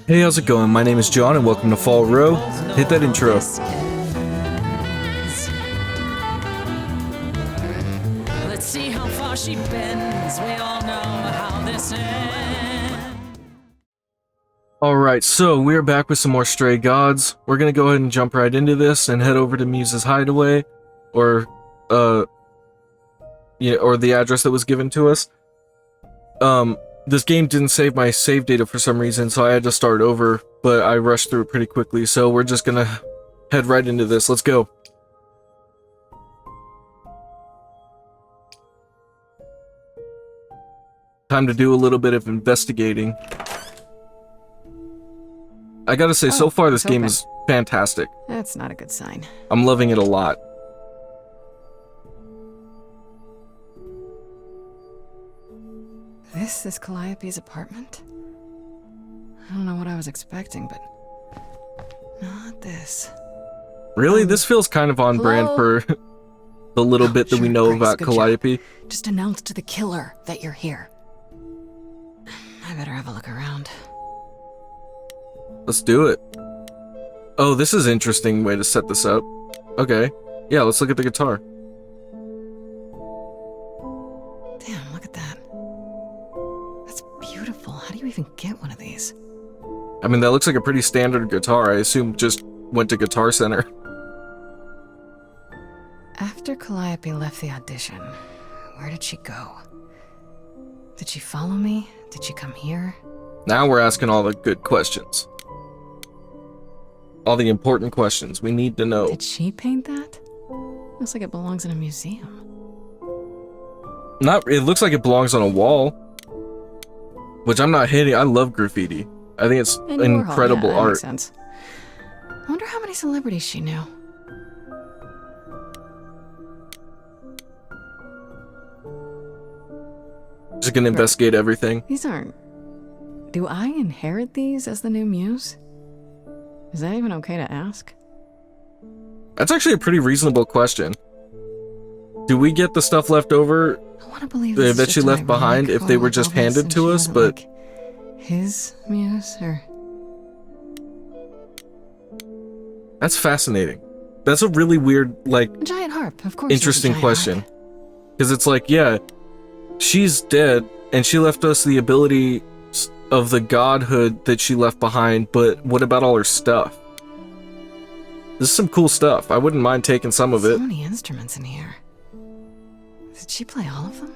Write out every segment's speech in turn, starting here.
Hey, how's it going? My name is John and welcome to Fall Row. Hit that intro. Let's see how far she bends. We all know how this ends. Alright, so we're back with some more Stray Gods. We're gonna go ahead and jump right into this and head over to Muse's Hideaway, or the address that was given to us. This game didn't save my save data for some reason, so I had to start over, but I rushed through it pretty quickly, so we're just gonna head right into this. Let's go. Time to do a little bit of investigating. I gotta say, so far this game is fantastic. That's not a good sign. I'm loving it a lot. This is Calliope's apartment? I don't know what I was expecting, but not this. Really? This feels kind of on brand for the little bit that we know Grace, about good Calliope. job. Just announce to the killer that you're here. I better have a look around. Let's do it. Oh, this is an interesting way to set this up. Okay. Yeah, let's look at the guitar. Damn, look at that. That's beautiful. How do you even get one of these? I mean, that looks like a pretty standard guitar. I assume just went to Guitar Center. After Calliope left the audition, where did she go? Did she follow me? Did she come here? Now we're asking all the good questions. All the important questions we need to know. Did she paint that? Looks like it belongs in a museum. It looks like it belongs on a wall. Which I'm not hating. I love graffiti. I think it's And Warhol, incredible yeah, that art. makes sense. I wonder how many celebrities she knew. Just gonna investigate everything. These aren't... Do I inherit these as the new muse? Is that even okay to ask? That's actually a pretty reasonable question. Do we get the stuff left over I want to believe that this is she just an left behind ironic if they were quote just of Elvis handed and to she us, had it, but... like, his muse, or... That's fascinating. That's a really weird, like, A giant harp, of course. interesting it's a giant question. harp. Because it's like, yeah, she's dead, and she left us the ability of the godhood that she left behind, but what about all her stuff? This is some cool stuff. I wouldn't mind taking some of it. So many instruments in here. Did she play all of them?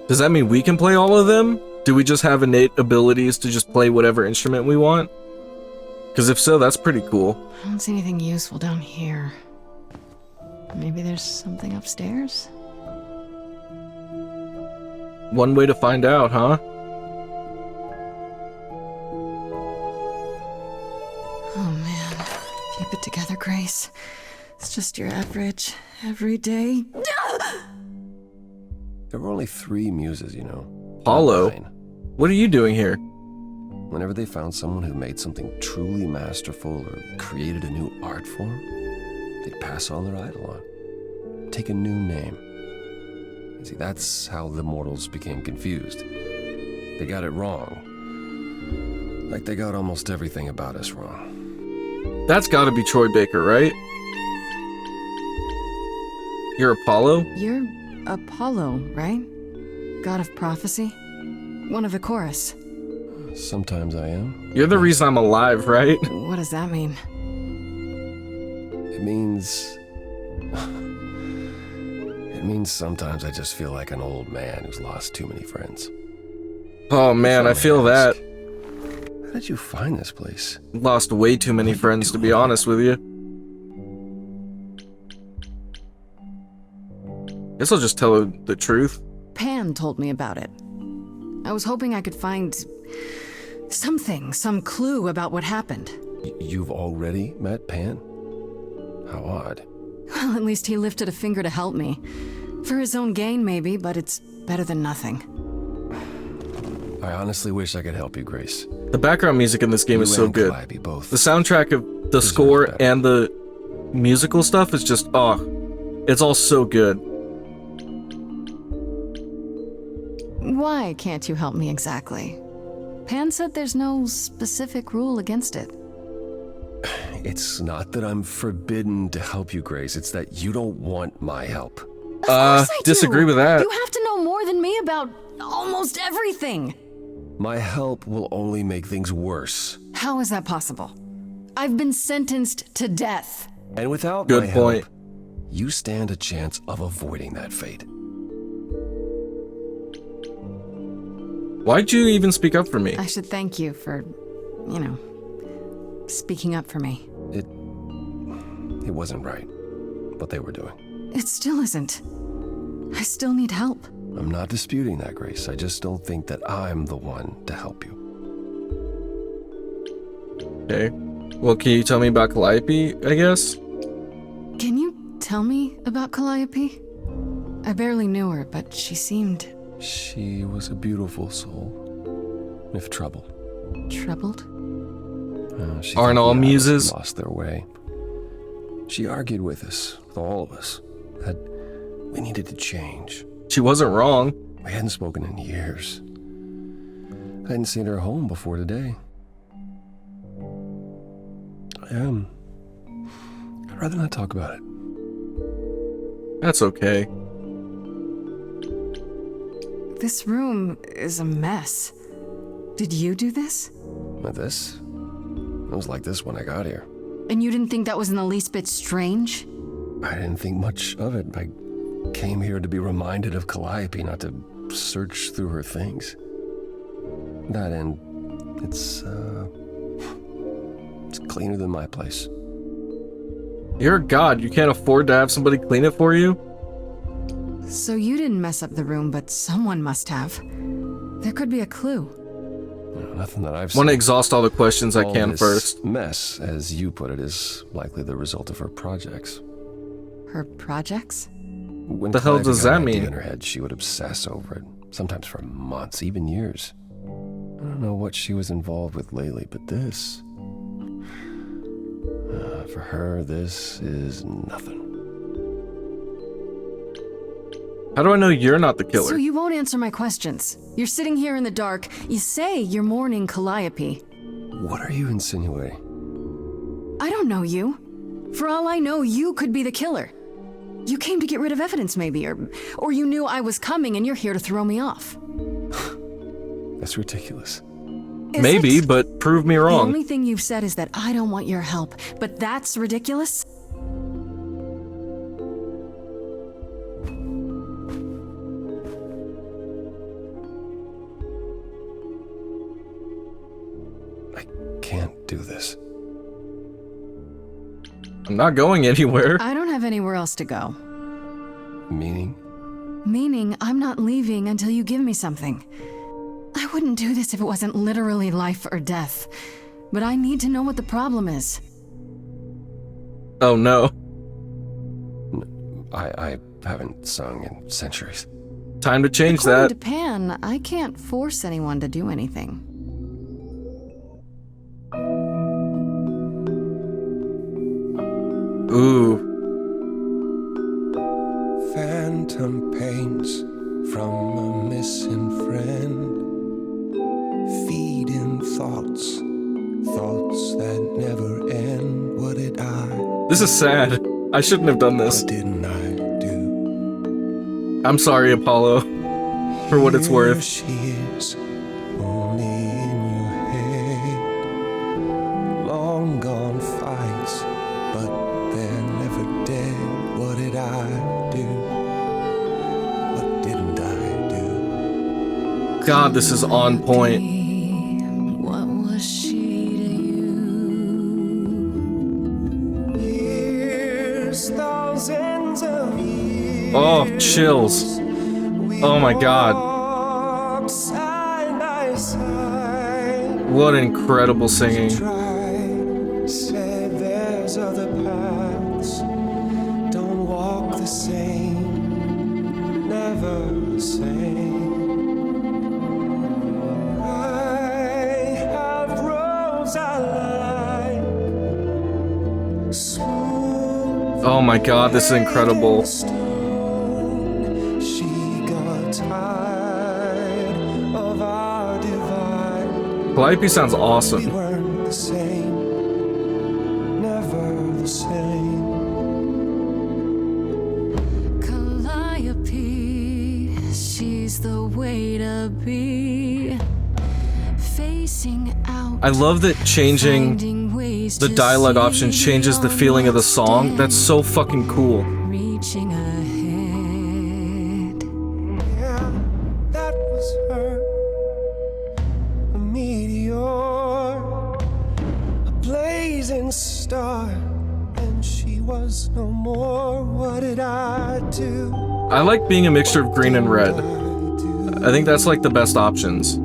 Does that mean we can play all of them? Do we just have innate abilities to just play whatever instrument we want? Because if so, that's pretty cool. I don't see anything useful down here. Maybe there's something upstairs? One way to find out, huh? Oh man. Keep it together, Grace. It's just your average, everyday... There were only 3 muses, you know. Apollo? Not 9. What are you doing here? Whenever they found someone who made something truly masterful or created a new art form, they'd pass on their idol on. Take a new name. You see, that's how the mortals became confused. They got it wrong. Like they got almost everything about us wrong. That's gotta be Troy Baker, right? You're Apollo? You're Apollo, right? God of prophecy? One of the chorus. Sometimes I am. You're the reason I'm alive, right? What does that mean? It means... It means sometimes I just feel like an old man who's lost too many friends. Oh man, I feel that. How did you find this place? Lost way too many friends, to be honest with you. Guess I'll just tell her the truth. Pan told me about it. I was hoping I could find... something, some clue about what happened. You've already met Pan? How odd. Well, at least he lifted a finger to help me. For his own gain, maybe, but it's better than nothing. I honestly wish I could help you, Grace. The background music in this game is You so and good. Calliope both. The soundtrack of the Deserve score better. and the musical stuff is just, it's all so good. Why can't you help me exactly? Pan said there's no specific rule against it. It's not that I'm forbidden to help you, Grace. It's that you don't want my help. Of course I disagree do. with that. You have to know more than me about almost everything. My help will only make things worse. How is that possible? I've been sentenced to death. And without Good my point. help, you stand a chance of avoiding that fate. Why'd you even speak up for me? I should thank you for, speaking up for me. It wasn't right, what they were doing. It still isn't. I still need help. I'm not disputing that, Grace. I just don't think that I'm the one to help you. Okay. Well, can you tell me about Calliope, I guess? Can you tell me about Calliope? I barely knew her, but she seemed She was a beautiful soul, if troubled. troubled. She Aren't thought all the Adams muses? lost their way. She argued with us, with all of us, that we needed to change. She wasn't wrong. We hadn't spoken in years. I hadn't seen her home before today. I'd rather not talk about it. That's okay. This room is a mess. Did you do this? But this? It was like this when I got here. And you didn't think that was in the least bit strange? I didn't think much of it. I came here to be reminded of Calliope, not to search through her things. That end, it's cleaner than my place. You're a god. You can't afford to have somebody clean it for you? So you didn't mess up the room, but someone must have. There could be a clue. Nothing that I've Want to seen. exhaust all the questions I All can this first. mess, as you put it, is likely the result of her projects. Her projects? When The hell Calliope does got that an idea mean? In her head, she would obsess over it, sometimes for months, even years. I don't know what she was involved with lately, but this, for her, this is nothing. How do I know you're not the killer? So you won't answer my questions. You're sitting here in the dark. You say you're mourning Calliope. What are you insinuating? I don't know you. For all I know, you could be the killer. You came to get rid of evidence, maybe, or you knew I was coming and you're here to throw me off. That's ridiculous. Is Maybe, it? but prove me The wrong. only thing you've said is that I don't want your help, but that's ridiculous? I can't do this. I'm not going anywhere. I don't have anywhere else to go. Meaning? Meaning, I'm not leaving until you give me something. I wouldn't do this if it wasn't literally life or death. But I need to know what the problem is. Oh no. I haven't sung in centuries. Time to change According that. to Pan, I can't force anyone to do anything. Ooh. Phantom pains from a missing friend, feeding thoughts, thoughts that never end. What did I, This is sad. I shouldn't have done this. what didn't I do? I'm sorry, Apollo. For what it's Here worth. she is, only in your head. Long gone fights, but they're never dead. What did I do? What didn't I do? God, this is on point. What was she to you? Years, thousands of years. Oh, chills. Oh my god. Walked side by side. What incredible singing. Try, said there's other paths. Don't walk the same, never the same. I have roads I like. Smooth Oh my god, this is incredible. She got tired of our divide. Calliope sounds We awesome. weren't the same, never the same. Calliope, she's the way to be. Facing out. I love that changing finding ways the to dialogue see options changes the feeling of the song. That's so fucking cool. reaching ahead. Yeah, that was her. A meteor, a blazing star, and she was no more. What did I do? I like being a mixture of green and red. I think that's like the best options.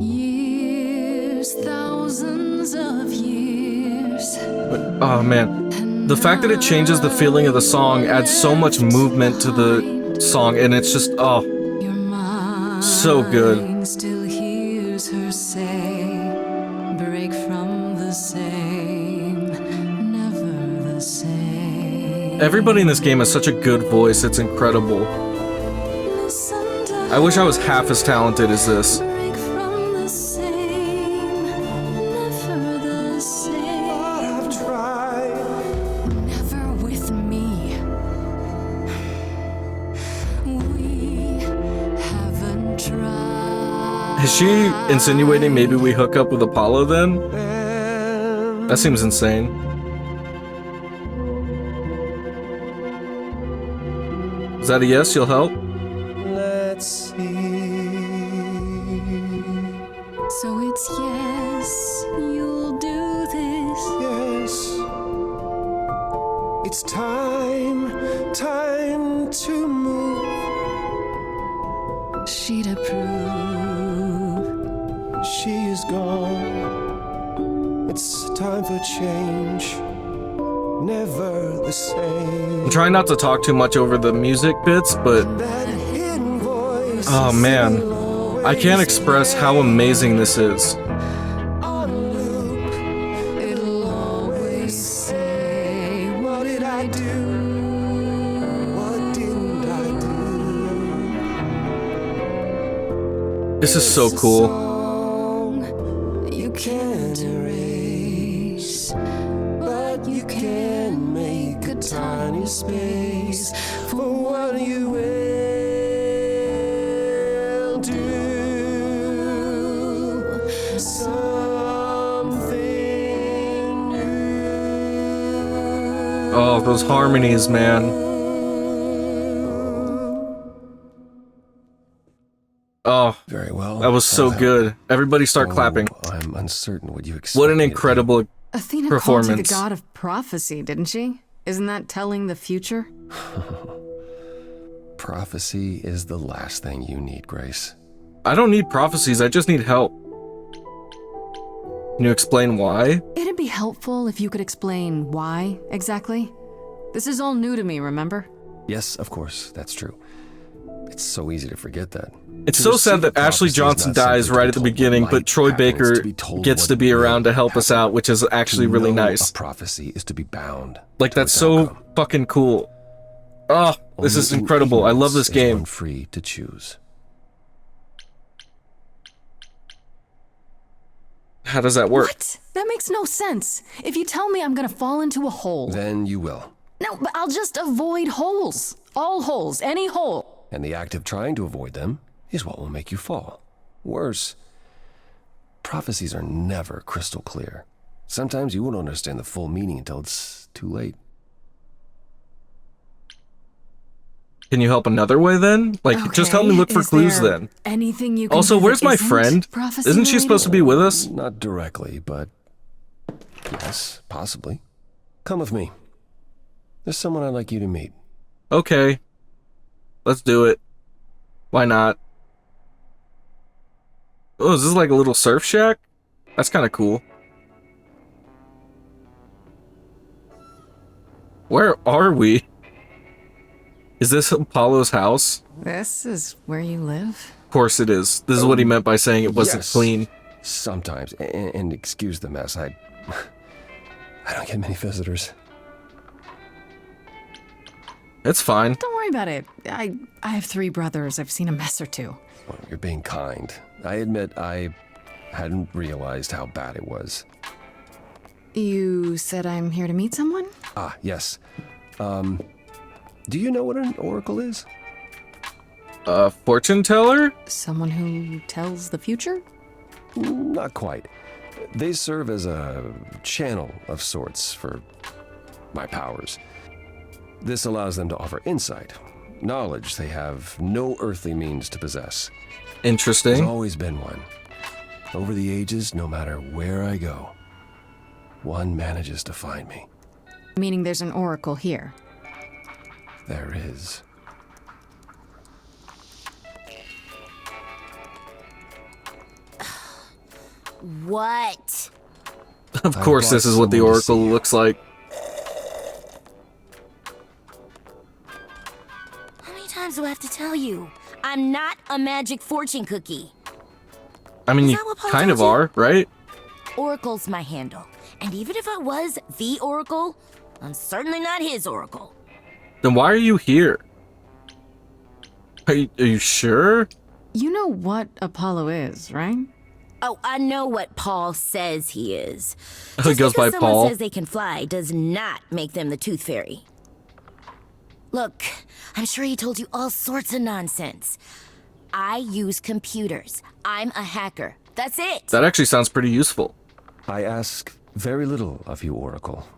Years, thousands of years. But, oh man, the fact that it changes the feeling of the song adds so much movement to the song, and it's just, oh, Your mind so good. still hears her say, break from the same, never the same. Everybody in this game has such a good voice, it's incredible. Listen to I wish I was half as talented as this. break from the same, never the same. But I've tried. Never with me. We haven't tried. Is she insinuating maybe we hook up with Apollo then? That seems insane. Is that a yes, you'll help? Let's see. So it's yes, you'll do this. Yes, it's time to move. She'd approve. She is gone. It's time for change. Never the same. I'm trying not to talk too much over the music bits, but That hidden voice oh man, I can't express how amazing this is. on loop. It'll always say, What did I do? What didn't I do? This is so cool. Song you can't erase, but you can make a tiny space for what you will do. Something new. Oh, those harmonies, man. Oh, Very well. that was so That'll help. good. Everybody start Oh, clapping. I'm uncertain what you expect. What an me to do. incredible Athena called you the performance. god of prophecy, didn't she? Isn't that telling the future? Prophecy is the last thing you need, Grace. I don't need prophecies, I just need help. Can you explain why? It'd be helpful if you could explain why, exactly. This is all new to me, remember? Yes, of course, that's true. It's so easy to forget that. It's To so receive sad that a Ashley prophecy is Johnson not simply dies to be right at the told what beginning, but might Troy happen, it's Baker to be told gets what to be will around to help us happen. out, which is actually To really know nice. A prophecy is to be bound. Like, to that's its so outcome. fucking cool. Oh, this Only is in incredible. I love this ignorance is game. one free to choose. How does that work? What? That makes no sense. If you tell me I'm gonna fall into a hole. Then you will. No, but I'll just avoid holes. All holes, any hole. And the act of trying to avoid them is what will make you fall. Worse, prophecies are never crystal clear. Sometimes you won't understand the full meaning until it's too late. Can you help another way then? Like, just help me Okay, look for is clues there then. Anything you can Also, do that where's my isn't friend? prophecy Isn't she supposed to be with us? Not directly, but yes, possibly. Come with me. There's someone I'd like you to meet. Okay. Let's do it. Why not? Oh, is this like a little surf shack? That's kind of cool. Where are we? Is this Apollo's house? This is where you live? Of course it is. This is what he meant by saying it wasn't Yes. clean. Sometimes, and excuse the mess, I don't get many visitors. It's fine. Don't worry about it. I have 3 brothers. I've seen a mess or two. Well, you're being kind. I admit I Hadn't realized how bad it was. You said I'm here to meet someone? Ah, yes. Do you know what an oracle is? A fortune teller? Someone who tells the future? Not quite. They serve as a channel of sorts for my powers. This allows them to offer insight, knowledge they have no earthly means to possess. There's Interesting. always been one. Over the ages, no matter where I go, one manages to find me. Meaning there's an oracle here. There is. What? Of course, this is what the someone to oracle see. looks like. How many times do I have to tell you? I'm not a magic fortune cookie. I mean, Is you that what Paul kind of told you? are, right? Oracle's my handle. And even if I was the oracle, I'm certainly not his oracle. Then why are you here? Are you sure? You know what Apollo is, right? Oh, I know what Paul says he is. He Just goes by because someone Paul. says they can fly does not make them the Tooth Fairy. Look, I'm sure he told you all sorts of nonsense. I use computers. I'm a hacker. That's it. That actually sounds pretty useful. I ask very little of you, Oracle.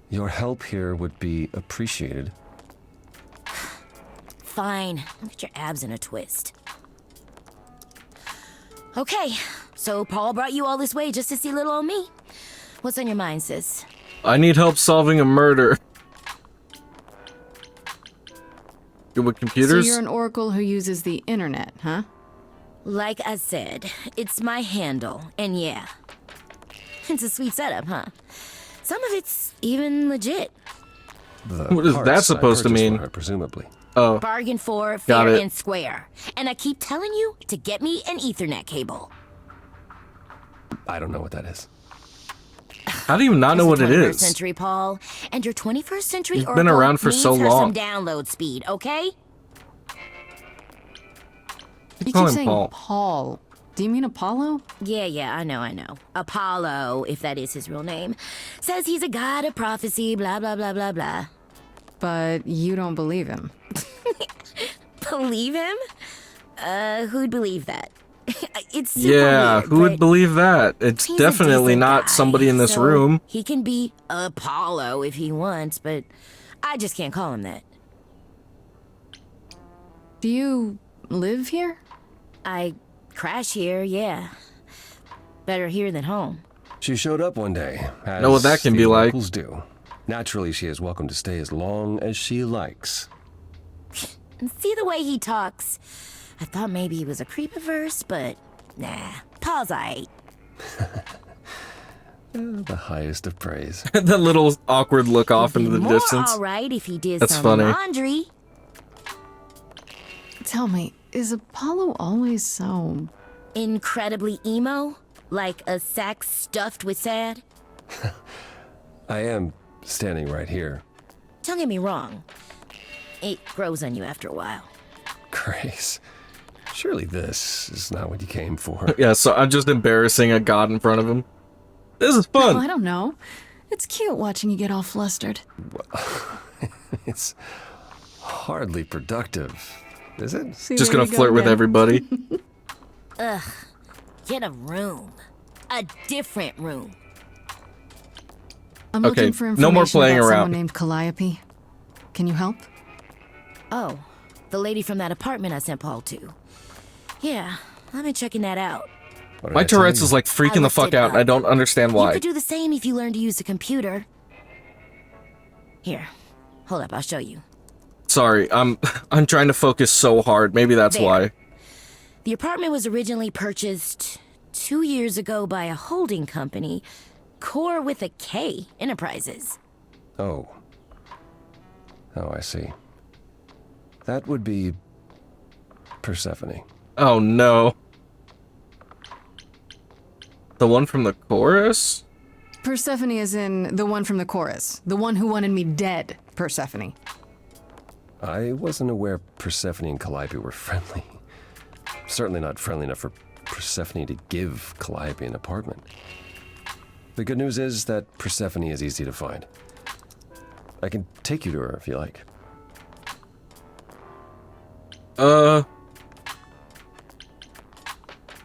Your help here would be appreciated. Fine. Look at your abs in a twist. Okay, so Paul brought you all this way just to see little old me. What's on your mind, sis? I need help solving a murder. Good with computers? So you're an oracle who uses the internet, huh? Like I said, it's my handle, and yeah. It's a sweet setup, huh? Some of it's even legit. The What is that parts I supposed to purchased mean? for her, presumably. Oh, Bargain for, Got fair it. and square. And I keep telling you to get me an Ethernet cable. I don't know what that is. how do you not know It's what the it 21st is? century, Paul. And your 21st century You've oracle been around for needs so her long. some download speed, okay? You call keep him saying Paul. Paul. Do you mean Apollo? Yeah, I know. Apollo, if that is his real name, says he's a god of prophecy, blah, blah, blah, blah, blah. But you don't believe him. Believe him? Who'd believe that? It's super Yeah, weird, who would but believe that? It's he's a definitely decent not guy, somebody in this so room. He can be Apollo if he wants, but I just can't call him that. Do you live here? I crash here, yeah. Better here than home. She showed up one day. As Know what that can the be like. oracles do. Naturally, she is welcome to stay as long as she likes. And see the way he talks. I thought maybe he was a creepiverse, but nah. Paul's aight. The highest of praise. That little awkward look off It'd into be the more distance. alright if he did That's some funny. laundry. Tell me, is Apollo always so... Incredibly emo? Like a sack stuffed with sad? I am standing right here. Don't get me wrong. It grows on you after a while. Grace, surely this is not what you came for. Yeah, so I'm just embarrassing a god in front of him. This is Oh, I fun. don't know. It's cute watching you get all flustered. It's hardly productive, is it? See, Just there gonna you go flirt with again. everybody. Get a room. A different room. I'm Okay, looking for no information more playing about around. someone named Calliope. Can you help? Oh, the lady from that apartment I sent Paul to. Yeah, I've been checking that out. What did My I tell Tourette's you? is like freaking the looked fuck it out, and I up. don't understand You why. could do the same if you learned to use a computer. Here, hold up, I'll show you. Sorry, I'm trying to focus so hard. Maybe that's There. why. The apartment was originally purchased 2 years ago by a holding company, Core with a K Enterprises. Oh. Oh, I see. That would be Persephone. Oh no. The one from the chorus? Persephone is in the one from the chorus. The one who wanted me dead, Persephone. I wasn't aware Persephone and Calliope were friendly. Certainly not friendly enough for Persephone to give Calliope an apartment. The good news is that Persephone is easy to find. I can take you to her if you like. Will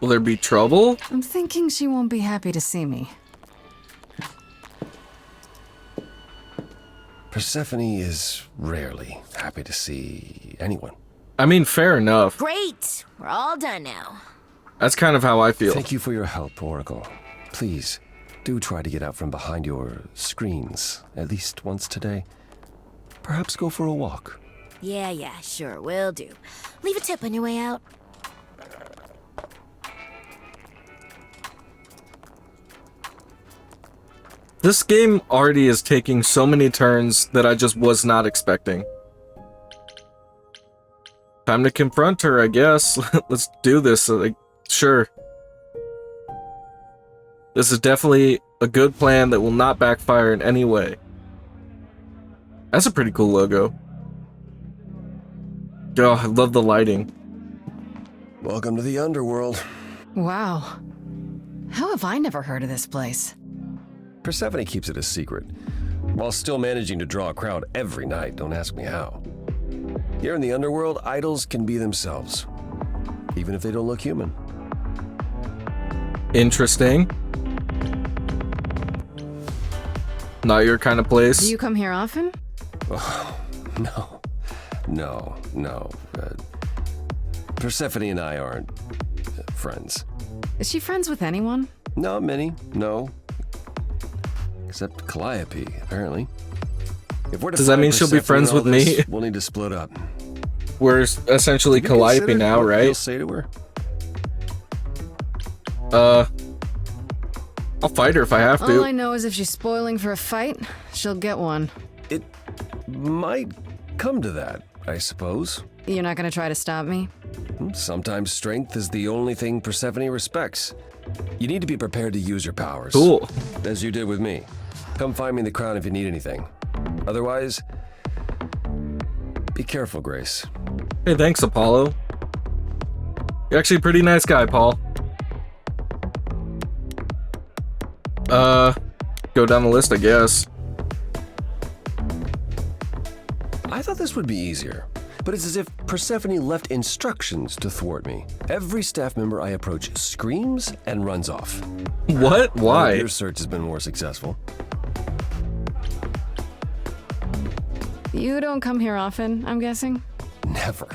there be trouble? I'm thinking she won't be happy to see me. Persephone is rarely happy to see anyone. I mean, fair enough. Great! We're all done now. That's kind of how I feel. Thank you for your help, Oracle. Please, do try to get out from behind your screens at least once today. Perhaps go for a walk. Yeah, sure, will do. Leave a tip on your way out. This game already is taking so many turns that I just was not expecting. Time to confront her, I guess. Let's do this. Like, sure. This is definitely a good plan that will not backfire in any way. That's a pretty cool logo. Oh, I love the lighting. Welcome to the underworld. Wow. How have I never heard of this place? Persephone keeps it a secret, while still managing to draw a crowd every night. Don't ask me how. Here in the underworld, idols can be themselves, even if they don't look human. Interesting. Not your kind of place. Do you come here often? Oh, no. Persephone and I aren't friends. Is she friends with anyone? Not many, no. Except Calliope, apparently. If we're to Does that find mean she'll be Persephone friends and all with me? this, we'll need to split up. We're essentially Have you Calliope considered now, what right? You'll say to her? I'll fight her if I have to. All I know is if she's spoiling for a fight, she'll get one. It might come to that, I suppose. You're not gonna try to stop me? Sometimes strength is the only thing Persephone respects. You need to be prepared to use your powers. Cool. As you did with me. Come find me in the crown if you need anything. Otherwise, be careful, Grace. Hey, thanks, Apollo. You're actually a pretty nice guy, Paul. Go down the list, I guess. I thought this would be easier, but it's as if Persephone left instructions to thwart me. Every staff member I approach screams and runs off. What? I hope Why? your search has been more successful. You don't come here often, I'm guessing? Never.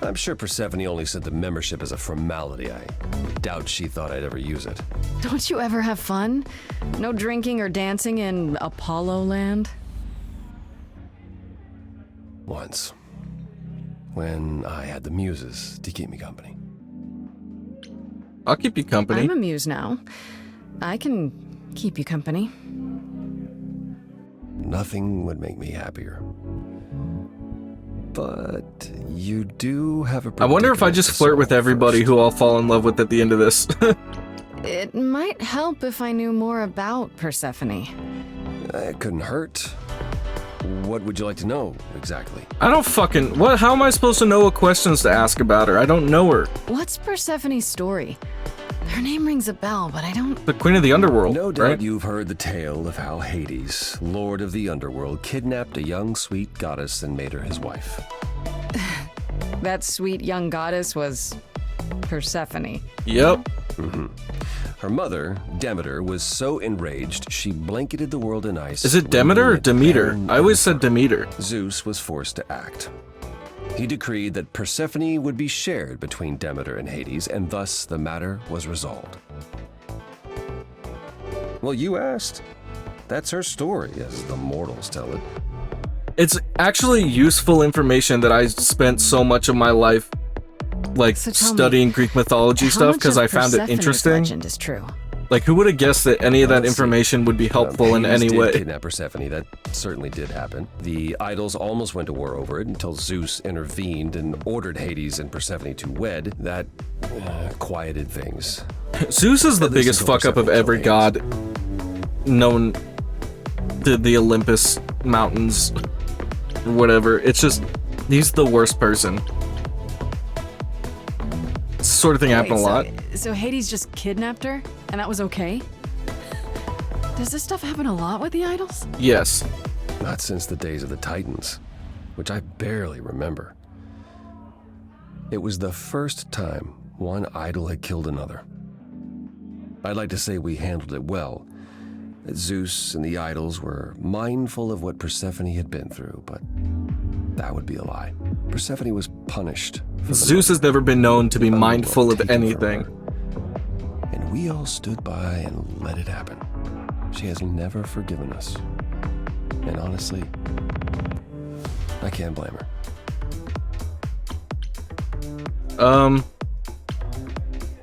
I'm sure Persephone only sent the membership as a formality. I doubt she thought I'd ever use it. Don't you ever have fun? No drinking or dancing in Apollo land? Once. When I had the muses to keep me company. I'll keep you company. I'm a muse now. I can keep you company. Nothing would make me happier. But you do have a I wonder if I predicament just to flirt with solve everybody first. who I'll fall in love with at the end of this. It might help if I knew more about Persephone. It couldn't hurt. What would you like to know, exactly? I don't fucking... What? How am I supposed to know what questions to ask about her? I don't know her. What's Persephone's story? Her name rings a bell, but I don't... The Queen of the Underworld, No doubt right? you've heard the tale of how Hades, Lord of the Underworld, kidnapped a young, sweet goddess and made her his wife. That sweet young goddess was Persephone. Yep. Her mother, Demeter, was so enraged she blanketed the world in ice. Is it Demeter or leaving it Demeter? barren I always and said Demeter. Zeus was forced to act. He decreed that Persephone would be shared between Demeter and Hades, and thus the matter was resolved. Well, you asked. That's her story, as the mortals tell it. It's actually useful information that I spent so much of my life like So tell me, studying Greek mythology How stuff much because of I found it Persephone's interesting. legend is true. Like, who would have guessed that any of that Let's see. information would be helpful in Hades any did way? kidnap Persephone. That certainly did happen. The idols almost went to war over it until Zeus intervened and ordered Hades and Persephone to wed. That quieted things. Zeus is the At least biggest until fuck up of Persephone every killed god known to the Olympus mountains or whatever. It's just, he's the worst person. This sort of thing happened a lot. So Hades just kidnapped her, and that was okay? Does this stuff happen a lot with the idols? Yes. Not since the days of the Titans, which I barely remember. It was the first time one idol had killed another. I'd like to say we handled it well, that Zeus and the idols were mindful of what Persephone had been through, but that would be a lie. Persephone was punished for the Zeus has never been known to be mindful of taken from anything. her. And we all stood by and let it happen. She has never forgiven us. And honestly, I can't blame her.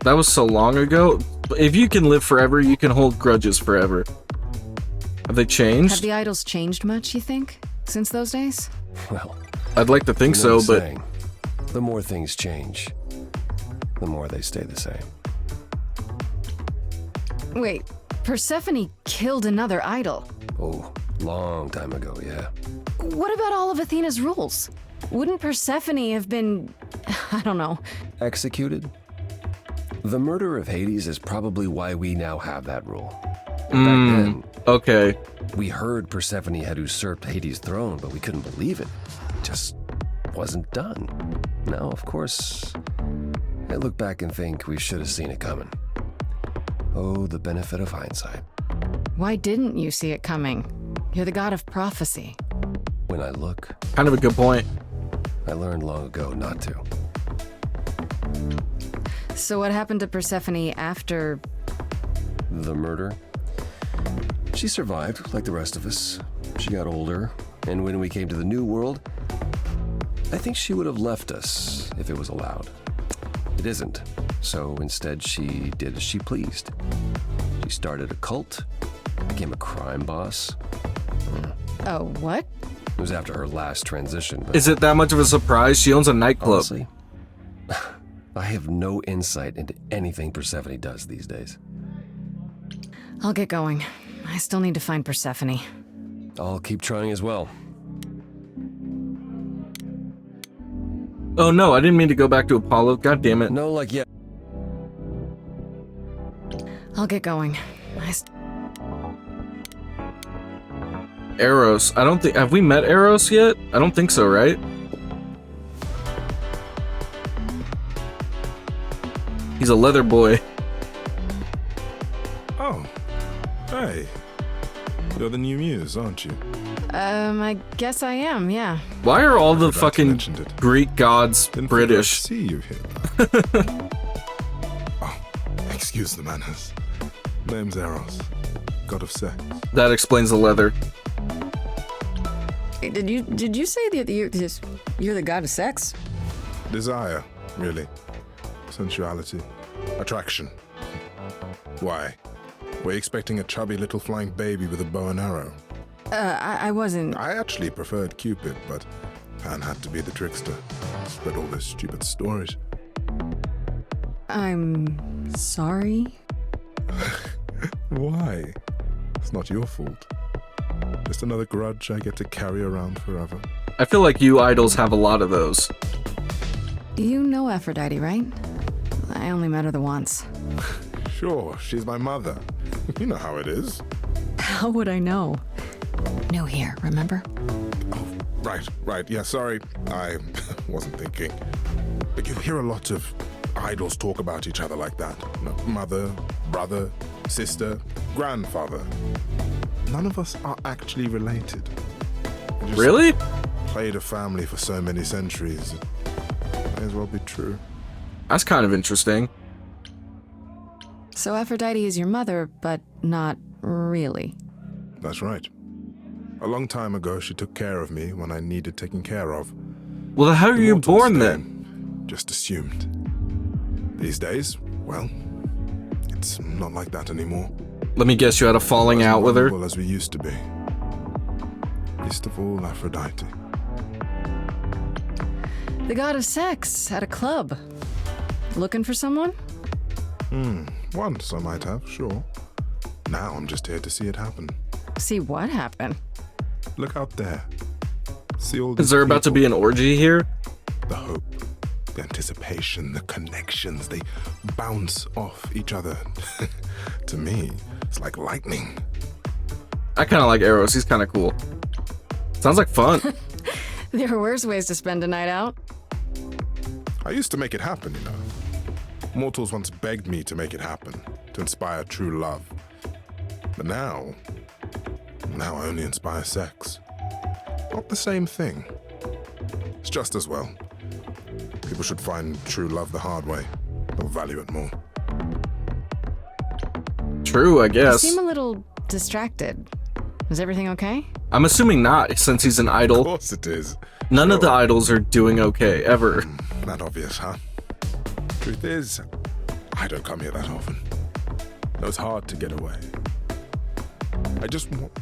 That was so long ago. If you can live forever, you can hold grudges forever. Have they Have changed? the idols changed much, you think, since those days? Well, I'd like to think you know so, the but saying, the more things change, the more they stay the same. Wait, Persephone killed another idol. Oh, long time ago, yeah. What about all of Athena's rules? Wouldn't Persephone have been, I don't know, Executed? The murder of Hades is probably why we now have that rule. Back then, okay. we heard Persephone had usurped Hades' throne, but we couldn't believe it. It just wasn't done. Now, of course, I look back and think we should have seen it coming. Oh, the benefit of hindsight. why didn't you see it coming? You're the god of prophecy. When I look, Kind of a good point. I learned long ago not to. So what happened to Persephone after... The murder? She survived, like the rest of us. She got older, and when we came to the New World, I think she would have left us if it was allowed. It isn't, so instead she did as she pleased. She started a cult, became a crime boss. Oh, what? It was after her last transition, but Is it that much of a surprise? She owns a nightclub. honestly, I have no insight into anything Persephone does these days. I'll get going. I still need to find Persephone. I'll keep trying as well. Oh no, I didn't mean to go back to Apollo. God damn it. No, like, yeah. I'll get going. Eros. I don't think... Have we met Eros yet? I don't think so, right? He's a leather boy. Oh, hey. You're the new muse, aren't you? I guess I am, yeah. Why are all the forgot to fucking mention it. Greek gods Didn't British? see you here. Oh, excuse the manners. Name's Eros, god of sex. That explains the leather. Did you say that you're the god of sex? Desire, really. Sensuality. Attraction. Why? Were you expecting a chubby little flying baby with a bow and arrow? I wasn't... I actually preferred Cupid, but Pan had to be the trickster. Spread all those stupid stories. I'm sorry? Why? It's not your fault. Just another grudge I get to carry around forever. I feel like you idols have a lot of those. You know Aphrodite, right? I only met her the once. Sure, she's my mother. You know how it is. How would I know? New here, remember? Oh, right. Yeah, sorry. I wasn't thinking. But you hear a lot of idols talk about each other like that. You know, mother, brother, sister, grandfather. None of us are actually related. We just Really? played a family for so many centuries. It may as well be true. That's kind of interesting. So Aphrodite is your mother, but not really. That's right. A long time ago, she took care of me when I needed taking care of. Well, how are The you mortals born then? Just assumed. These days, well, it's not like that anymore. Let me guess, you had a falling Not as out with her? vulnerable as we used to be. Least of all, Aphrodite. The god of sex at a club. Looking for someone? Once I might have, sure. Now I'm just here to see it happen. See what happened? Look out there. See all Is these there about to be people. an orgy here? The hope. The anticipation, the connections, they bounce off each other. To me, it's like lightning. I kind of like Eros. He's kind of cool. Sounds like fun. There are worse ways to spend a night out. I used to make it happen, you know. Mortals once begged me to make it happen, to inspire true love. But now I only inspire sex. Not the same thing. It's just as well. People should find true love the hard way. They'll value it more. True, I You guess. seem a little distracted. Is everything okay? I'm assuming not, since he's an Of idol. course it is. None of the idols are doing okay, ever. That obvious, huh? Truth is, I don't come here that often. No, it's hard to get away. I just want...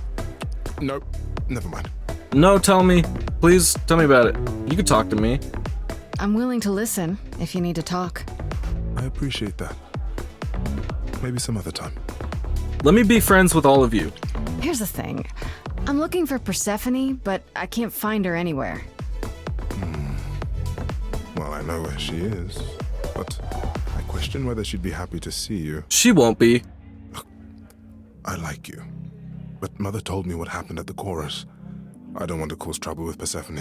Nope, never mind. No, tell me. Please, tell me about it. You can talk to me. I'm willing to listen if you need to talk. I appreciate that. Maybe some other time. Let me be friends with all of you. Here's the thing. I'm looking for Persephone, but I can't find her anywhere. Well, I know where she is, but I question whether she'd be happy to see you. She won't be. I like you, but Mother told me what happened at the chorus. I don't want to cause trouble with Persephone.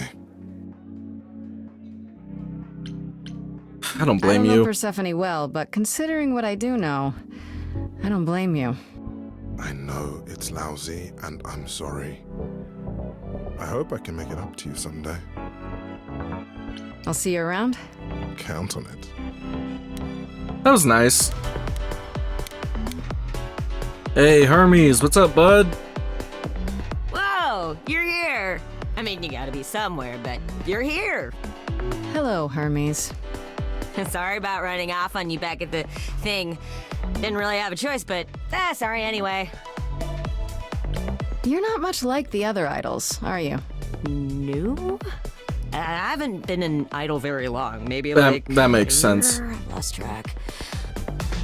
I don't I blame don't know you. Persephone well, but considering what I do know, I don't blame you. I know it's lousy, and I'm sorry. I hope I can make it up to you someday. I'll see you around. Count on it. That was nice. Hey, Hermes, what's up, bud? Whoa, you're here. I mean, you gotta be somewhere, but you're here. Hello, Hermes. Sorry about running off on you back at the thing. Didn't really have a choice, but sorry anyway. You're not much like the other idols, are you? No? I haven't been an idol very long. Maybe That makes sense. I've lost track.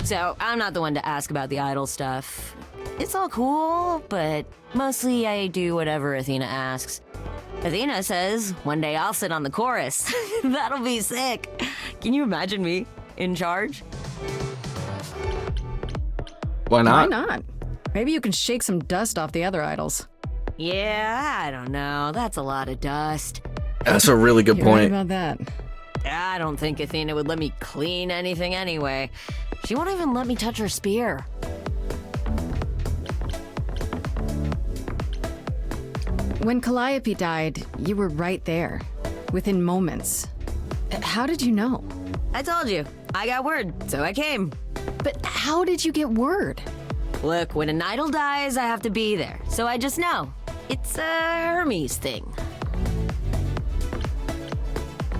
So I'm not the one to ask about the idol stuff. It's all cool, but mostly I do whatever Athena asks. Athena says one day I'll sit on the chorus. That'll be sick. Can you imagine me in charge? Why Why not? not? Maybe you can shake some dust off the other idols. Yeah, I don't know. That's a lot of dust. That's a really good You're right point. about that. I don't think Athena would let me clean anything anyway. She won't even let me touch her spear. When Calliope died, you were right there, within moments. How did you know? I told you. I got word, so I came. But how did you get word? Look, when an idol dies, I have to be there. So I just know. It's a Hermes thing.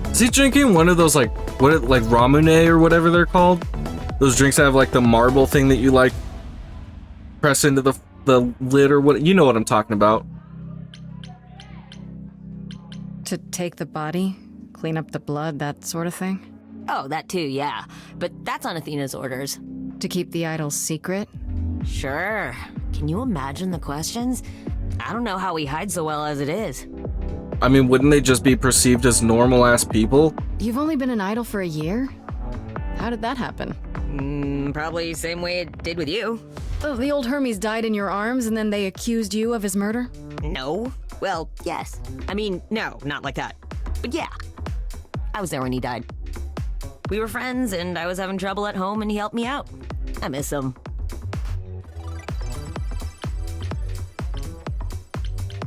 Is he drinking one of those like Ramune or whatever they're called? Those drinks that have like the marble thing that you like press into the lid or what? You know what I'm talking about. To take the body, clean up the blood, that sort of thing? Oh, that too, yeah. But that's on Athena's orders. To keep the idols secret? Sure. Can you imagine the questions? I don't know how we hide so well as it is. I mean, wouldn't they just be perceived as normal ass people? You've only been an idol for a year? How did that happen? Probably same way it did with you. The old Hermes died in your arms and then they accused you of his murder? No. Well, yes. I mean, no, not like that. But yeah. I was there when he died. We were friends, and I was having trouble at home, and he helped me out. I miss him.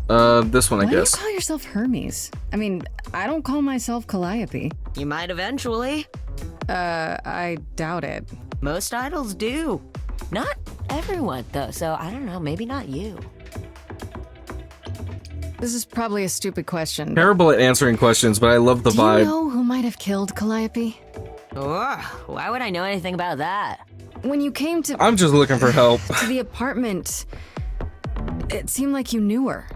This one, I Why do you guess. call yourself Hermes? I mean, I don't call myself Calliope. You might eventually. I doubt it. Most idols do. Not everyone, though, so I don't know, maybe not you. This is probably a stupid question. Terrible at answering questions, but I love the Do vibe. you know who might have killed Calliope? Ugh, why would I know anything about that? When you came to I'm just looking for help. the apartment, it seemed like you knew her.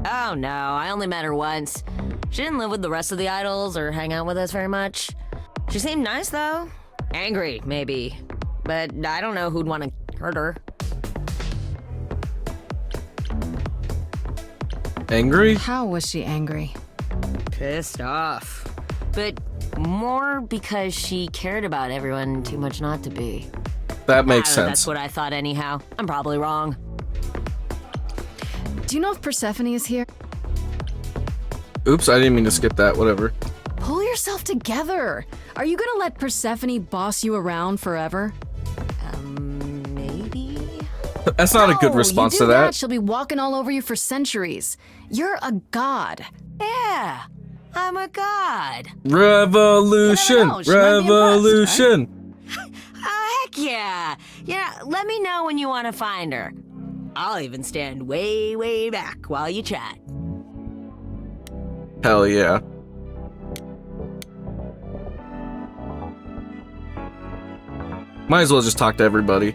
Oh no, I only met her once. She didn't live with the rest of the idols or hang out with us very much. She seemed nice though. Angry, maybe. But I don't know who'd want to hurt her. Angry? How was she angry? Pissed off. But More because she cared about everyone too much not to be. That makes I don't know, sense. That's what I thought anyhow. I'm probably wrong. Do you know if Persephone is here? Oops, I didn't mean to skip that. Whatever. Pull yourself together. Are you gonna let Persephone boss you around forever? Maybe? That's not a good No, response you to do that. She'll be walking all over you for centuries. You're a god. Yeah, I'm a god. Revolution! You never know, she might be impressed, Revolution! Oh, heck yeah. Yeah, let me know when you want to find her. I'll even stand way, way back while you chat. Hell yeah. Might as well just talk to everybody.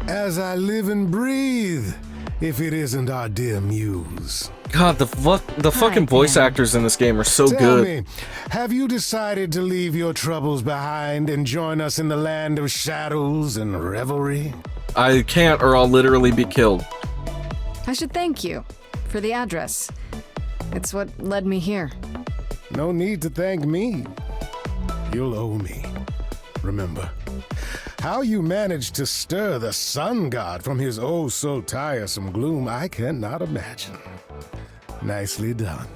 As I live and breathe, if it isn't our dear muse. God, the fucking voice Dan. actors in this game are so Tell good. me, have you decided to leave your troubles behind and join us in the land of shadows and revelry? I can't or I'll literally be killed. I should thank you for the address. It's what led me here. No need to thank me. You'll owe me. Remember, how you managed to stir the sun god from his oh so tiresome gloom, I cannot imagine. Nicely done.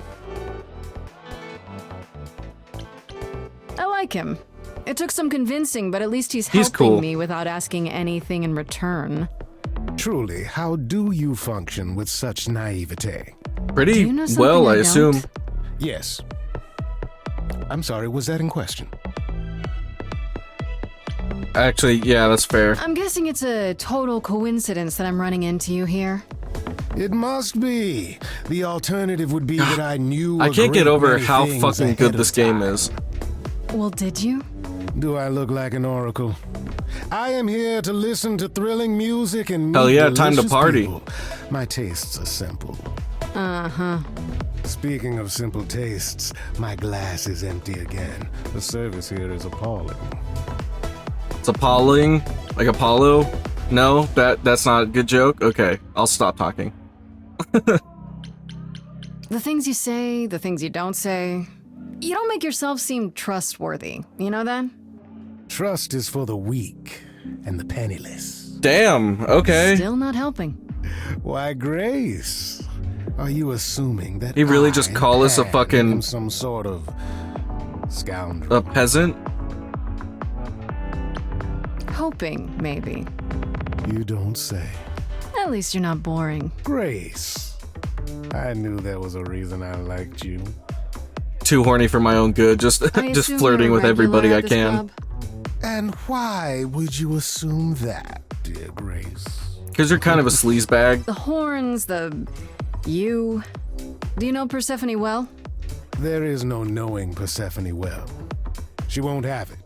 I like him. It took some convincing, but at least he's He's helping cool. me without asking anything in return. Truly, how do you function with such naivete? Pretty Do you know something well, I I assume. don't? Yes. I'm sorry, was that in question? Actually, yeah, that's fair. I'm guessing it's a total coincidence that I'm running into you here. It must be. The alternative would be that I knew. I a can't get great over many how things fucking ahead good of this game time. is. Well, did you? Do I look like an oracle? I am here to listen to thrilling music and meet Hell yeah, time to delicious party. people. My tastes are simple. Uh-huh. Speaking of simple tastes, my glass is empty again. The service here is appalling. It's appalling. Like Apollo? No? That's not a good joke? Okay, I'll stop talking. The things you say, the things you don't say. You don't make yourself seem trustworthy. You know that? Trust is for the weak and the penniless. Damn, okay. Still not helping. Why, Grace? Are you assuming that He really I just and call us a Pan fucking- am some sort of scoundrel? A peasant? Hoping, maybe. You don't say. At least you're not boring. Grace, I knew there was a reason I liked you. Too horny for my own good, just I just assume flirting you're a with everybody regular I at this can. club? And why would you assume that, dear Grace? Because you're kind of a sleazebag. The horns, you. Do you know Persephone well? There is no knowing Persephone well. She won't have it.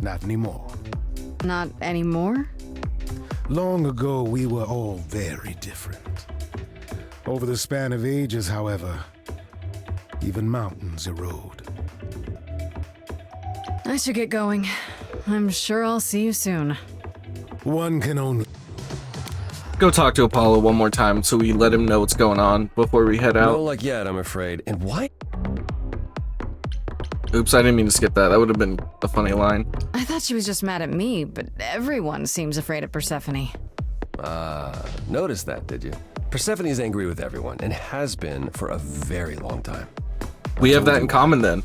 Not anymore. Not anymore? Long ago, we were all very different. Over the span of ages, however, even mountains erode. I should get going. I'm sure I'll see you soon. One can only... Go talk to Apollo one more time so we let him know what's going on before we head No out. luck yet, I'm afraid. And why? Oops, I didn't mean to skip that. That would have been a funny line. I thought she was just mad at me, but everyone seems afraid of Persephone. Noticed that, did you? Persephone is angry with everyone, and has been for a very long time. We have that in common then.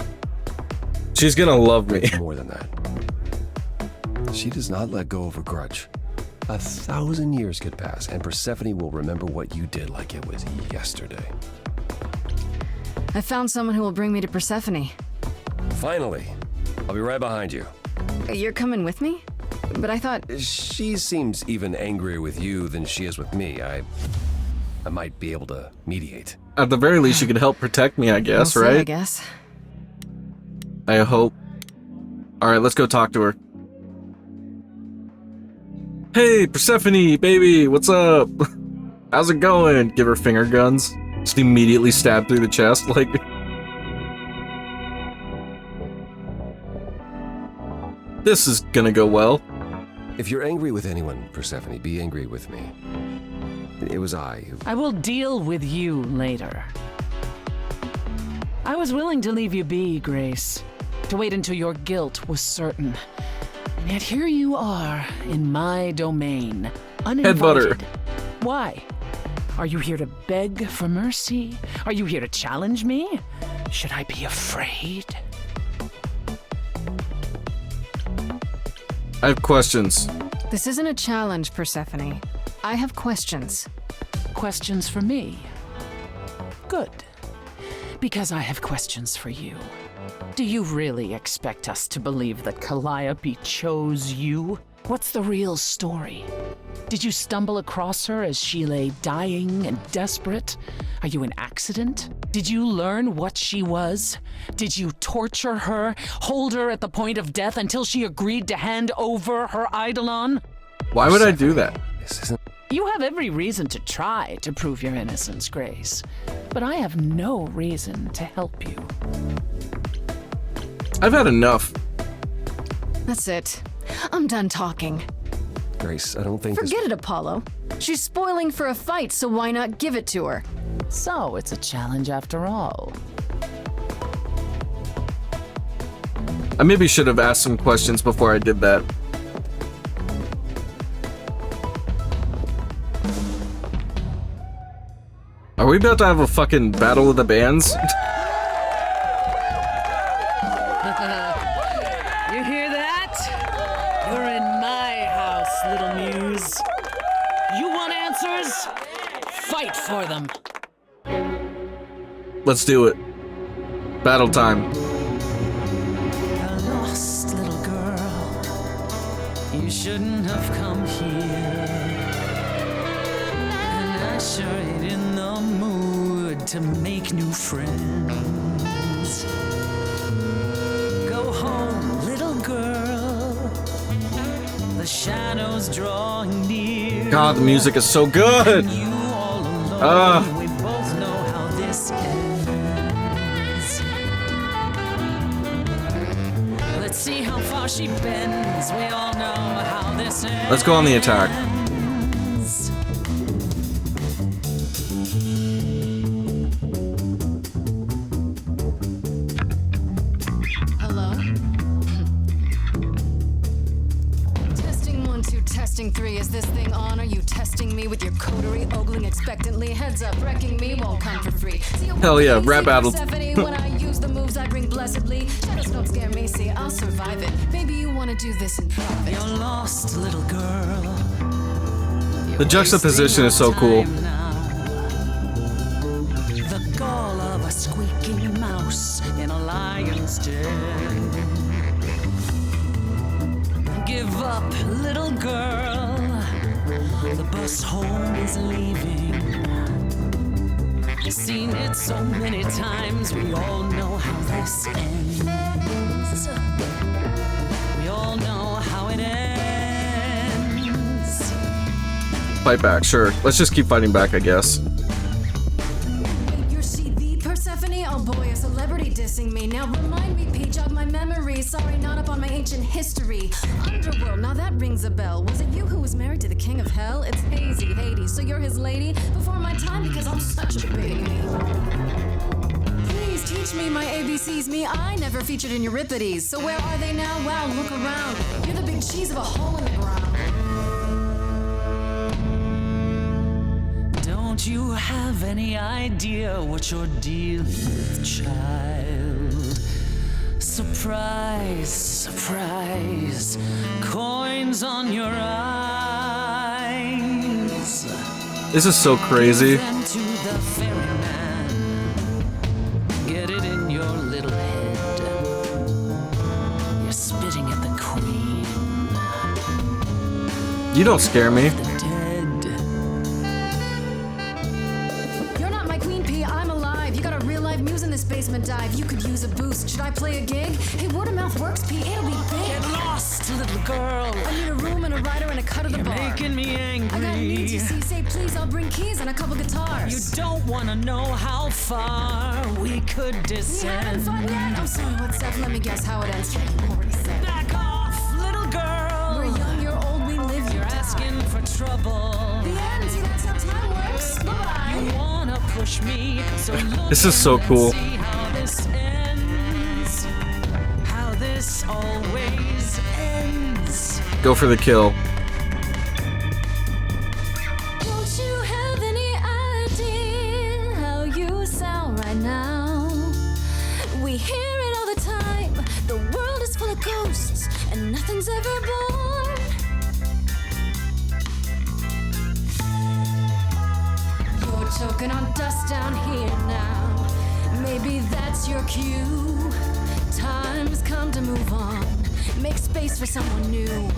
She's gonna love me. It's more than that. She does not let go of a grudge. 1,000 years could pass, and Persephone will remember what you did like it was yesterday. I found someone who will bring me to Persephone. Finally, I'll be right behind you. You're coming with me? But I thought... She seems even angrier with you than she is with me. I might be able to mediate. At the very least, you could help protect me, I guess, we'll see, right? I guess. I hope. Alright, let's go talk to her. Hey, Persephone, baby, what's up? How's it going? Give her finger guns. Just immediately stab through the chest, like... This is gonna go well. If you're angry with anyone, Persephone, be angry with me. It was I who... I will deal with you later. I was willing to leave you be, Grace. To wait until your guilt was certain. And yet here you are, in my domain, uninvited. butter. Why? Are you here to beg for mercy? Are you here to challenge me? Should I be afraid? I have questions. This isn't a challenge, Persephone. I have questions. Questions for me? Good. Because I have questions for you. Do you really expect us to believe that Calliope chose you? What's the real story? Did you stumble across her as she lay dying and desperate? Are you an accident? Did you learn what she was? Did you torture her, hold her at the point of death until she agreed to hand over her Eidolon? Why would I do that? This isn't. You have every reason to try to prove your innocence, Grace. But I have no reason to help you. I've had enough. That's it. I'm done talking. Grace, I don't think this. Forget it, Apollo. She's spoiling for a fight, so why not give it to her? So it's a challenge after all. I maybe should have asked some questions before I did that. Are we about to have a fucking battle of the bands? You hear that? You're in my house, little muse. You want answers? Fight for them. Let's do it. Battle time. A lost little girl. You shouldn't have come here. And I sure ain't in the mood to make new friends. Go home, little girl. The shadows drawing near. God, the music is so good. You all alone. We both know how this ends. Let's see how far she bends. We all know how this ends. Let's go on the attack. Hello? Testing 1, 2, testing 3. Is this thing on? Are you testing me with your coterie, ogling expectantly? Heads up, wrecking me won't come for free. See, Hell yeah, see, rap battle. Persephone, when I use the moves I bring blessedly. Shadows don't scare me, see, I'll survive it. Maybe you want to do this in private. You're lost, little girl. The juxtaposition is so cool. The gall of a squeaking mouse in a lion's den. Give up, little girl. The bus home is leaving. Seen it so many times, we all know how this ends. We all know how it ends. Fight back, sure. Let's just keep fighting back, I guess. You're she the Persephone? Oh boy, a celebrity dissing me. Now remind me, P, jog my memory. Sorry, not up on my ancient history. Underworld, now that rings a bell. Was it you who was married to the king of hell? It's Hazy, Hades. So you're his lady? Before my time, because I'm such a baby. Please teach me my ABCs. Me, I never featured in Euripides. So where are they now? Wow, look around. You're the big cheese of a hole in the ground. Don't you have any idea what you're dealing with, child? Surprise, surprise, coins on your eyes. This is so crazy. Give them to the ferryman. Get it in your little head. You're spitting at the queen. You don't scare me. The dead. You're not my queen, P. I'm alive. You got a real live muse in this basement dive. You could use a boost. Should I play a gig? Hey, word of mouth works, P. It'll be big. Get lost, little girl. I need a room and a rider and a cut of the You're bar. making me I got needs, angry. you see. Say please, I'll bring keys and a couple guitars. You don't want to know how far we could We having descend. fun yet? I'm sorry, what's up? Let me guess how it ends. You already said. Back off, little girl. We're young, you're old, we live, you You're die. asking for trouble. The end, see, that's how time works. Bye-bye. You wanna push me, so look This is so and cool. see how this ends. How this always ends. Go for the kill. Don't you have any idea how you sound right now? We hear it all the time. The world is full of ghosts, and nothing's ever born. You're choking on dust down here now. Maybe that's your cue. Time's come to move on. Make space for someone new.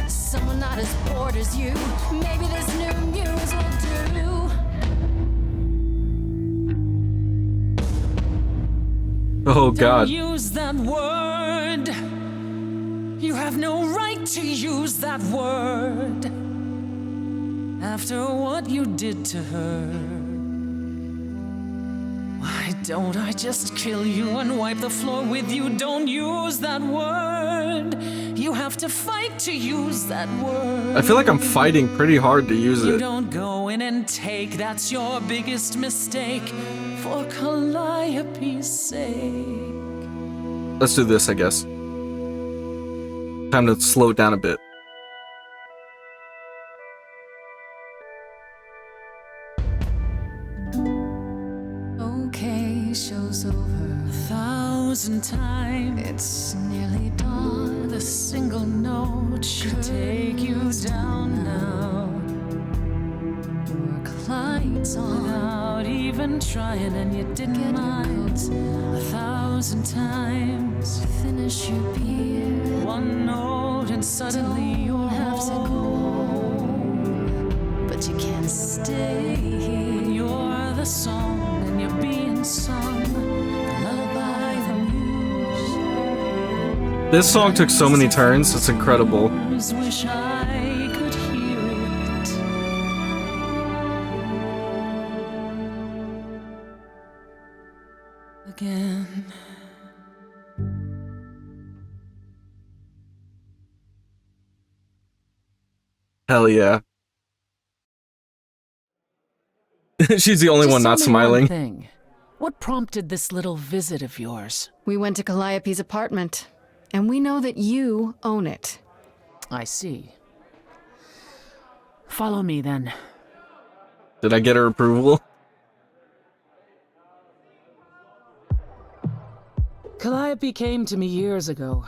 Someone not as bored as you. Maybe this new muse will do. Oh god. Don't use that word. You have no right to use that word. After what you did to her. Why don't I just kill you and wipe the floor with you? Don't use that word. You have to fight to use that word. I feel like I'm fighting pretty hard to use You it. don't go in and take, that's your biggest mistake. For Calliope's sake. Let's do this, I guess. Time to slow it down a bit. Okay, show's over. 1,000 times. It's nearly dawn. The single note should take you down now. Work lights on. Without even trying, and you didn't Get your mind. coats. 1,000 times. Finish your beer. One note, and suddenly Don't you're have to go home. but you can't stay When here. you're the song, and you're being sung. Lullaby the muse. This song took so many turns, it's incredible. Wish I could hear it. Again. Hell yeah. She's the only Just one not tell me one smiling. thing. What prompted this little visit of yours? We went to Calliope's apartment, and we know that you own it. I see. Follow me then. Did I get her approval? Calliope came to me years ago.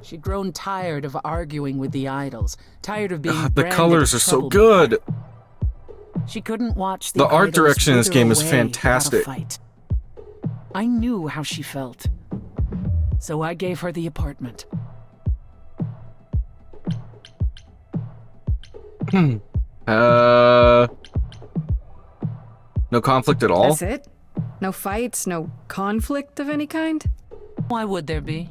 She'd grown tired of arguing with the idols, tired of being God, the branded colors a are so troubled good. She couldn't watch The art idols direction in this wither game is away fantastic. without a fight. I knew how she felt, so I gave her the apartment. No conflict at all? That's it? No fights, no conflict of any kind? Why would there be?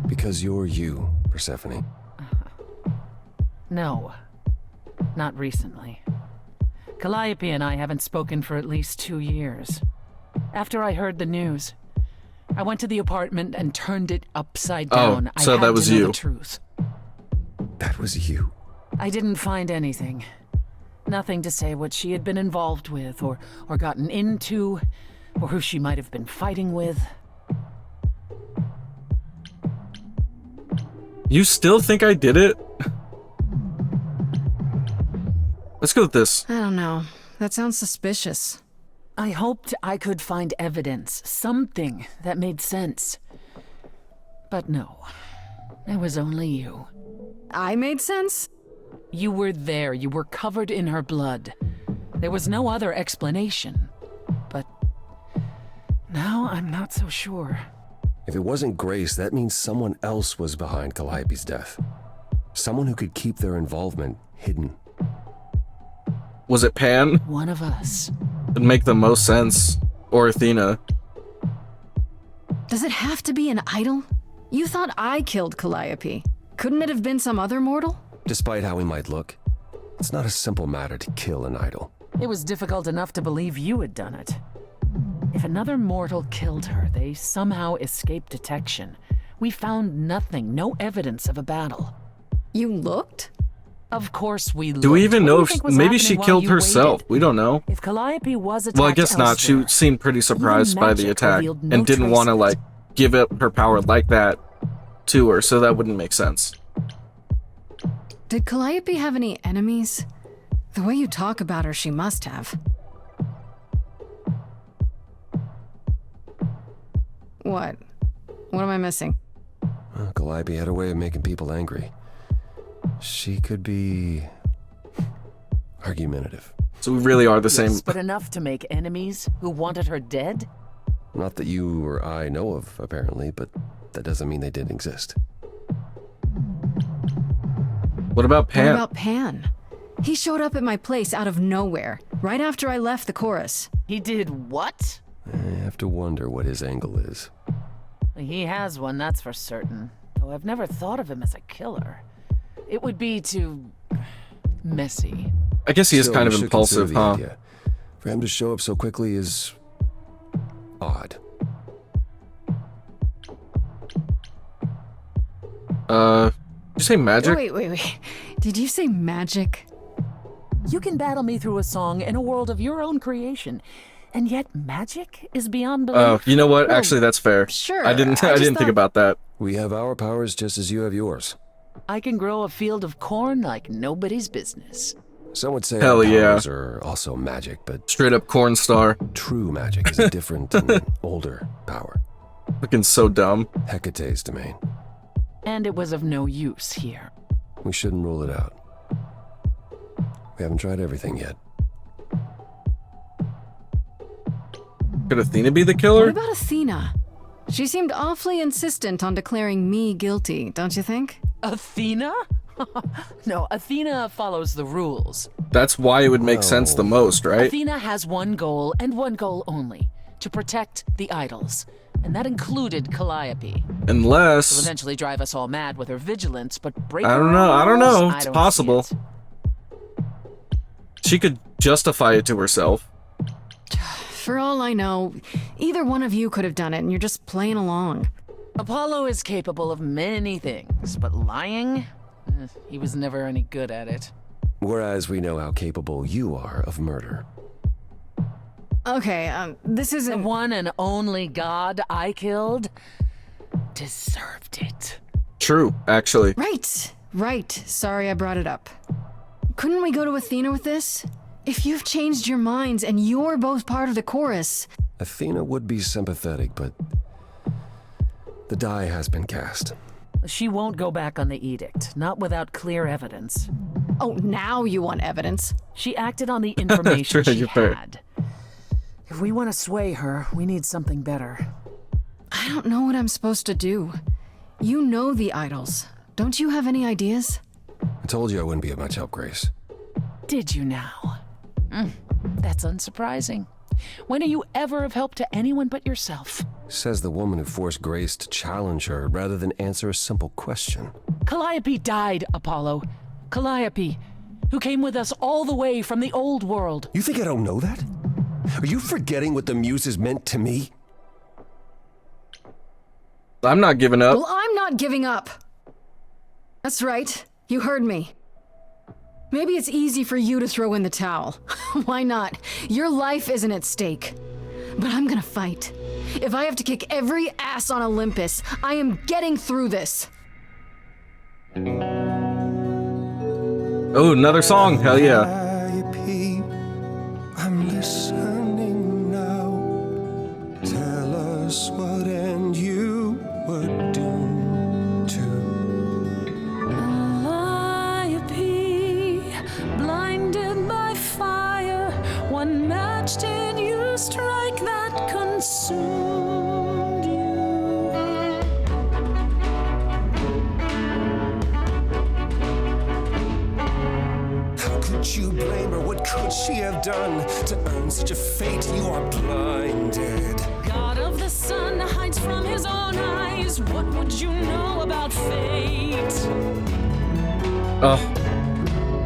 Because you're you, Persephone. No, not recently. Calliope and I haven't spoken for at least 2 years. After I heard the news, I went to the apartment and turned it upside down. so I had that was to know you. the truth. That was you. I didn't find anything. Nothing to say what she had been involved with, or gotten into, or who she might have been fighting with. You still think I did it? Let's go with this. I don't know. That sounds suspicious. I hoped I could find evidence, something that made sense. But no, it was only you. I made sense? You were there, you were covered in her blood. There was no other explanation. But now I'm not so sure. If it wasn't Grace, that means someone else was behind Calliope's death. Someone who could keep their involvement hidden. Was it Pan? One of us. It'd make the most sense. Or Athena. Does it have to be an idol? You thought I killed Calliope. Couldn't it have been some other mortal? Despite how he might look, it's not a simple matter to kill an idol. It was difficult enough to believe you had done it. If another mortal killed her, they somehow escaped detection. We found nothing, no evidence of a battle. You looked? Of course we Do we even know if think was maybe she happening while killed you herself? waited? We don't know. If Calliope was attacked Well, I guess not. She elsewhere, seemed pretty surprised by the magic attack revealed no and didn't trace want to of it. like give up her power like that to her, so that wouldn't make sense. Did Calliope have any enemies? The way you talk about her, she must have. What? What am I missing? Well, Calliope had a way of making people angry. She could be argumentative. So we really are the same. Yes, but enough to make enemies who wanted her dead? Not that you or I know of, apparently, but that doesn't mean they didn't exist. What about Pan? What about Pan? He showed up at my place out of nowhere, right after I left the chorus. He did what? I have to wonder what his angle is. He has one, that's for certain. Though I've never thought of him as a killer. It would be too messy. I guess he is Still, kind we of should impulsive, consider the huh? idea. For him to show up so quickly is odd. Did you say magic? Wait. Did you say magic? You can battle me through a song in a world of your own creation, and yet magic is beyond belief. Oh, you know what? Well, Actually, that's fair. sure, I didn't I just think thought- about that. We have our powers just as you have yours. I can grow a field of corn like nobody's business. Some would say Hell our yeah. powers are also magic, but Straight up corn star. true magic is a different and older power. Looking so dumb. Hecate's domain. And it was of no use here. We shouldn't rule it out. We haven't tried everything yet. Could Athena be the What killer? about Athena? She seemed awfully insistent on declaring me guilty, don't you think? Athena? No, Athena follows the rules. That's why it would make sense the most, right? Athena has one goal, and one goal only. To protect the idols. And that included Calliope. She'll Unless... eventually drive us all mad with her vigilance, but break I her don't own know, I don't rules? know. I It's don't see possible. it. She could justify it to herself. For all I know, either one of you could have done it and you're just playing along. Apollo is capable of many things, but lying? He was never any good at it. Whereas we know how capable you are of murder. Okay, this The isn't... one and only god I killed deserved it. True, actually. Right. Sorry I brought it up. Couldn't we go to Athena with this? If you've changed your minds and you're both part of the chorus... Athena would be sympathetic, but the die has been cast. She won't go back on the edict, not without clear evidence. Oh, now you want evidence. She acted on the information True, she you're fair. had. If we want to sway her, we need something better. I don't know what I'm supposed to do. You know the idols. Don't you have any ideas? I told you I wouldn't be of much help, Grace. Did you now? That's unsurprising. When are you ever of help to anyone but yourself? Says the woman who forced Grace to challenge her rather than answer a simple question. Calliope died, Apollo. Calliope, who came with us all the way from the old world. You think I don't know that? Are you forgetting what the Muses meant to me? I'm not giving up. Well, I'm not giving up. That's right. You heard me. Maybe it's easy for you to throw in the towel. Why not? Your life isn't at stake. But I'm gonna fight. If I have to kick every ass on Olympus, I am getting through this. Oh, another song. Hell yeah. Calliope, I'm listening now. Tell us what end you were doomed to. Calliope, blinded by fire, one match did you strike that consumed you. How could you blame her? What could she have done to earn such a fate? You are blinded. God of the sun hides from his own eyes. What would you know about fate? Oh,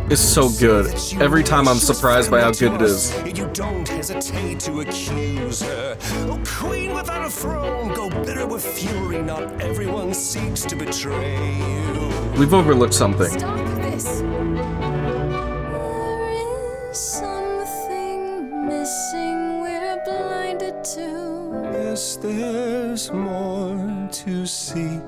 it's so good. Every time I'm surprised by how good it is. You don't hesitate to accuse her. Oh, queen without a throne, go bitter with fury. Not everyone seeks to betray you. We've overlooked something. Stop this! there's more to seek.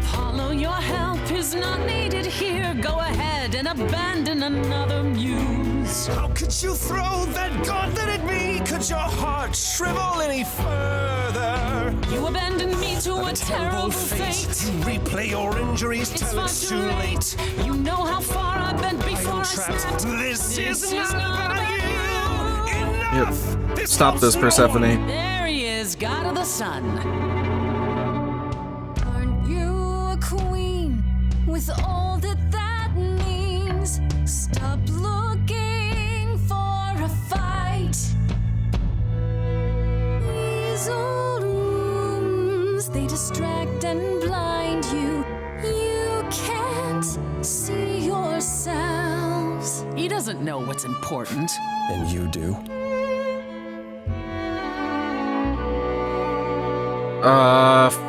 Apollo, your help is not needed here. Go ahead and abandon another muse. How could you throw that gauntlet at me? Could your heart shrivel any further? You abandoned me to a terrible fate. You replay your injuries It's till far it's too too late. late. You know how far I bent before I Trapped. snapped. This is not not about you. Yep. Enough. Stop this, Persephone. There he is, God of the Sun. Aren't you a queen with all that that means? Stop looking for a fight. These old wounds, they distract and blind you. You can't see yourselves. He doesn't know what's important. And you do?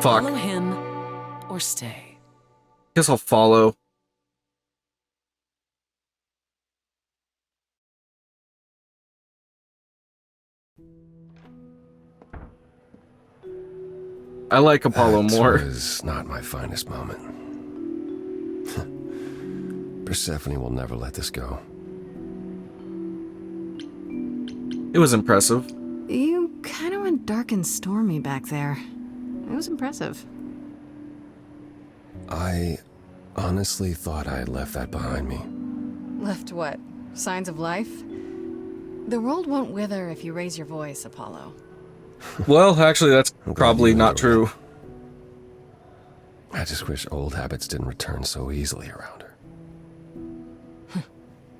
Fuck. Follow him or stay. Guess I'll follow. I like Apollo That more. was not my finest moment. Persephone will never let this go. It was impressive. You kind of went dark and stormy back there. It was impressive. I honestly thought I had left that behind me. Left what? Signs of life? The world won't wither if you raise your voice, Apollo. Well, actually, that's I'm glad probably you not know true. I just wish old habits didn't return so easily around her.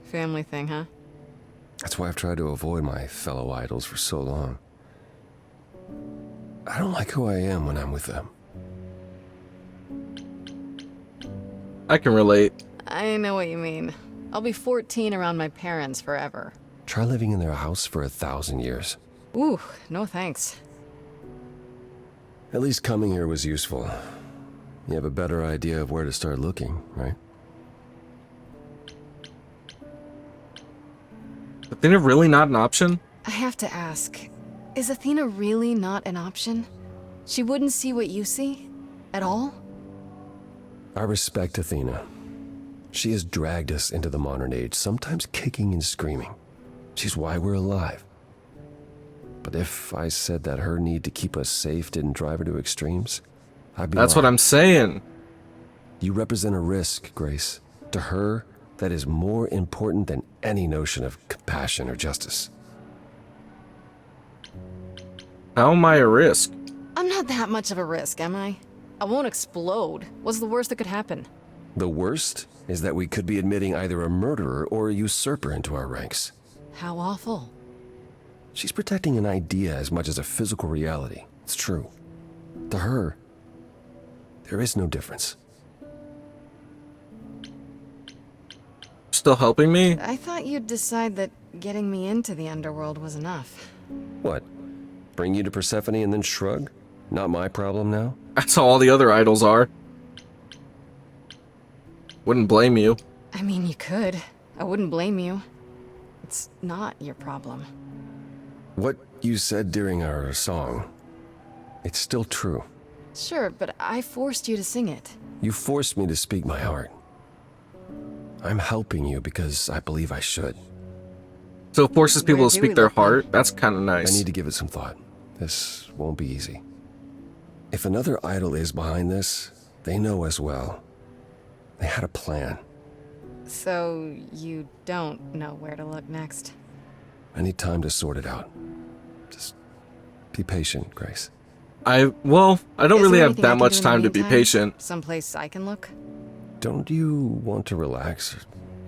Family thing, huh? That's why I've tried to avoid my fellow idols for so long. I don't like who I am when I'm with them. I can relate. I know what you mean. I'll be 14 around my parents forever. Try living in their house for 1,000 years. Ooh, no thanks. At least coming here was useful. You have a better idea of where to start looking, right? Athena really not an option? I have to ask, is Athena really not an option? She wouldn't see what you see? At all? I respect Athena. She has dragged us into the modern age, sometimes kicking and screaming. She's why we're alive. But if I said that her need to keep us safe didn't drive her to extremes, I'd be That's what lying. I'm saying. You represent a risk, Grace. To her, that is more important than any notion of compassion or justice. How am I a risk? I'm not that much of a risk, am I? I won't explode. What's the worst that could happen? The worst is that we could be admitting either a murderer or a usurper into our ranks. How awful. She's protecting an idea as much as a physical reality. It's true. To her, there is no difference. Still helping me? I thought you'd decide that getting me into the underworld was enough. What? Bring you to Persephone and then shrug? Not my problem now? That's how all the other idols are. Wouldn't blame you. I mean, you could. I wouldn't blame you. It's not your problem. What you said during our song, it's still true. Sure, but I forced you to sing it. You forced me to speak my heart. I'm helping you because I believe I should. So it forces people Where to do speak we their look then? heart? That's kind of I nice. need to give it some thought. This won't be easy. If another idol is behind this, they know as well. They had a plan. So you don't know where to look next. I need time to sort it out. Just be patient, Grace. Well, I don't Is really there have anything I that can much do in the time to be meantime? patient. Someplace I can look? Don't you want to relax?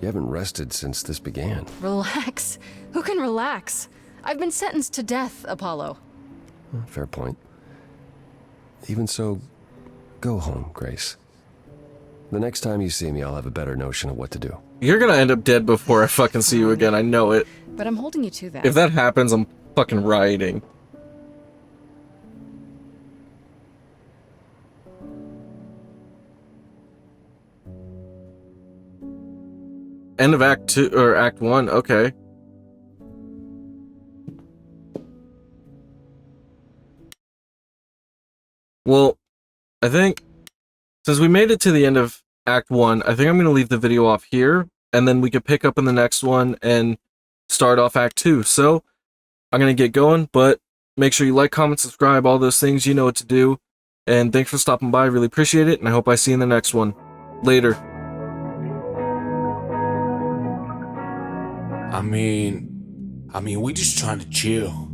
You haven't rested since this began. Relax? Who can relax? I've been sentenced to death, Apollo. Fair point. Even so, go home, Grace. The next time you see me, I'll have a better notion of what to do. You're gonna end up dead before I fucking see you again. I know it. But I'm holding you to that. If that happens, I'm fucking rioting. End of Act 2 or Act 1. Okay. I think since we made it to the end of Act 1, I think I'm going to leave the video off here, and then we could pick up in the next one and start off Act 2. So, I'm going to get going, but make sure you like, comment, subscribe, all those things, you know what to do. And thanks for stopping by, I really appreciate it, and I hope I see you in the next one. Later. I mean, we just trying to chill.